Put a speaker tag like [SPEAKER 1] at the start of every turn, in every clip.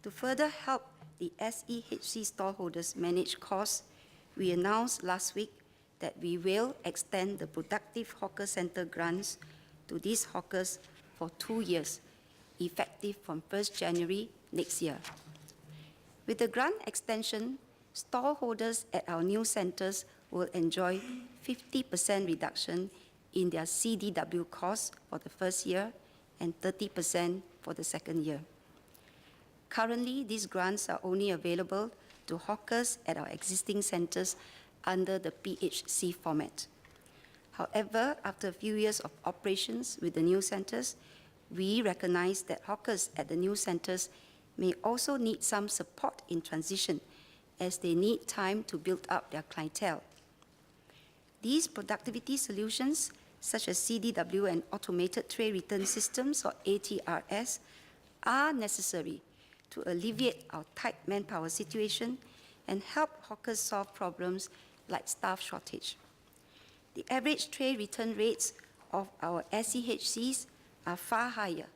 [SPEAKER 1] To further help the SEHC stallholders manage costs, we announced last week that we will extend the Productive Hawker Centre grants to these hawkers for 2 years, effective from 1st January next year. With the grant extension, stallholders at our new centres will enjoy 50% reduction in their CDW costs for the first year and 30% for the second year. Currently, these grants are only available to hawkers at our existing centres under the PHC format. However, after a few years of operations with the new centres, we recognise that hawkers at the new centres may also need some support in transition as they need time to build up their clientele. These productivity solutions, such as CDW and Automated Tray Return Systems, or ATRS, are necessary to alleviate our tight manpower situation and help hawkers solve problems like staff shortage. The average tray return rates of our SEHCs are far higher,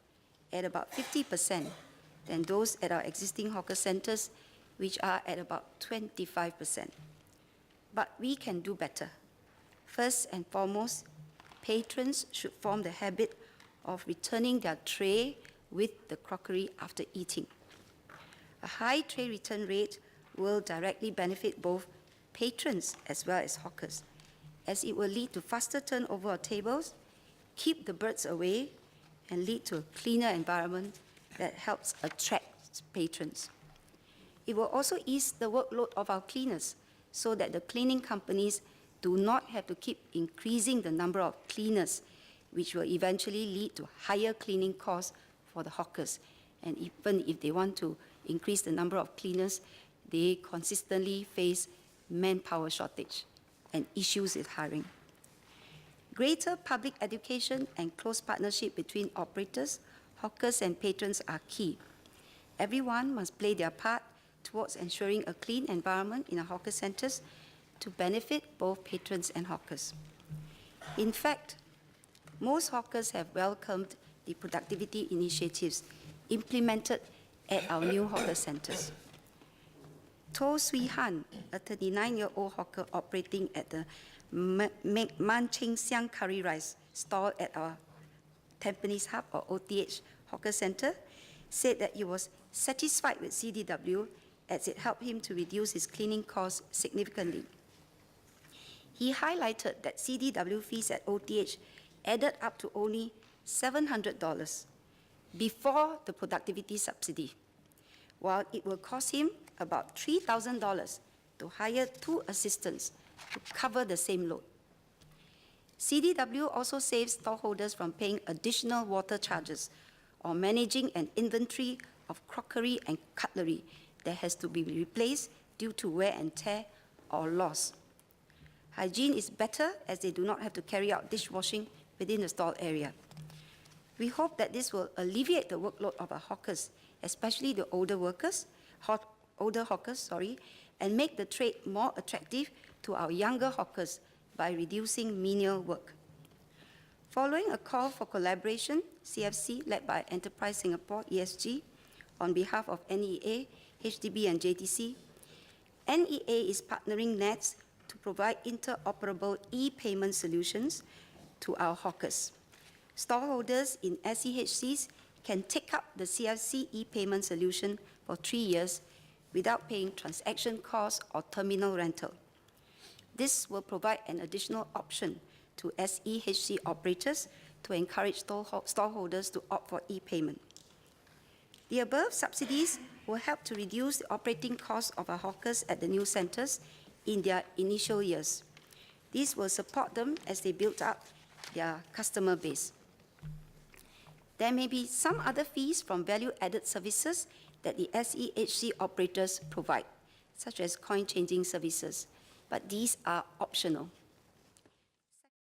[SPEAKER 1] at about 50%, than those at our existing hawker centres, which are at about 25%. But we can do better. First and foremost, patrons should form the habit of returning their tray with the crockery after eating. A high tray return rate will directly benefit both patrons as well as hawkers, as it will lead to faster turnover of tables, keep the birds away, and lead to a cleaner environment that helps attract patrons. It will also ease the workload of our cleaners so that the cleaning companies do not have to keep increasing the number of cleaners, which will eventually lead to higher cleaning costs for the hawkers. And even if they want to increase the number of cleaners, they consistently face manpower shortage and issues with hiring. Greater public education and close partnership between operators, hawkers, and patrons are key. Everyone must play their part towards ensuring a clean environment in our hawker centres to benefit both patrons and hawkers. In fact, most hawkers have welcomed the productivity initiatives implemented at our new hawker centres. To Sui Han, a 39-year-old hawker operating at the Man Cheng Siang Curry Rice stall at our Tampines Hub, or OTH, hawker centre, said that he was satisfied with CDW as it helped him to reduce his cleaning costs significantly. He highlighted that CDW fees at OTH added up to only $700 before the productivity subsidy, while it will cost him about $3,000 to hire 2 assistants to cover the same load. CDW also saves stallholders from paying additional water charges or managing an inventory of crockery and cutlery that has to be replaced due to wear and tear or loss. Hygiene is better as they do not have to carry out dishwashing within the stall area. We hope that this will alleviate the workload of our hawkers, especially the older hawkers, and make the trade more attractive to our younger hawkers by reducing menial work. Following a call for collaboration, CFC, led by Enterprise Singapore, ESG, on behalf of NEA, HDB, and JTC, NEA is partnering NETS to provide interoperable e-payment solutions to our hawkers. Stallholders in SEHCs can take up the CFC e-payment solution for 3 years without paying transaction costs or terminal rental. This will provide an additional option to SEHC operators to encourage stallholders to opt for e-payment. The above subsidies will help to reduce the operating costs of our hawkers at the new centres in their initial years. This will support them as they build up their customer base. There may be some other fees from value-added services that the SEHC operators provide, such as coin-changing services, but these are optional.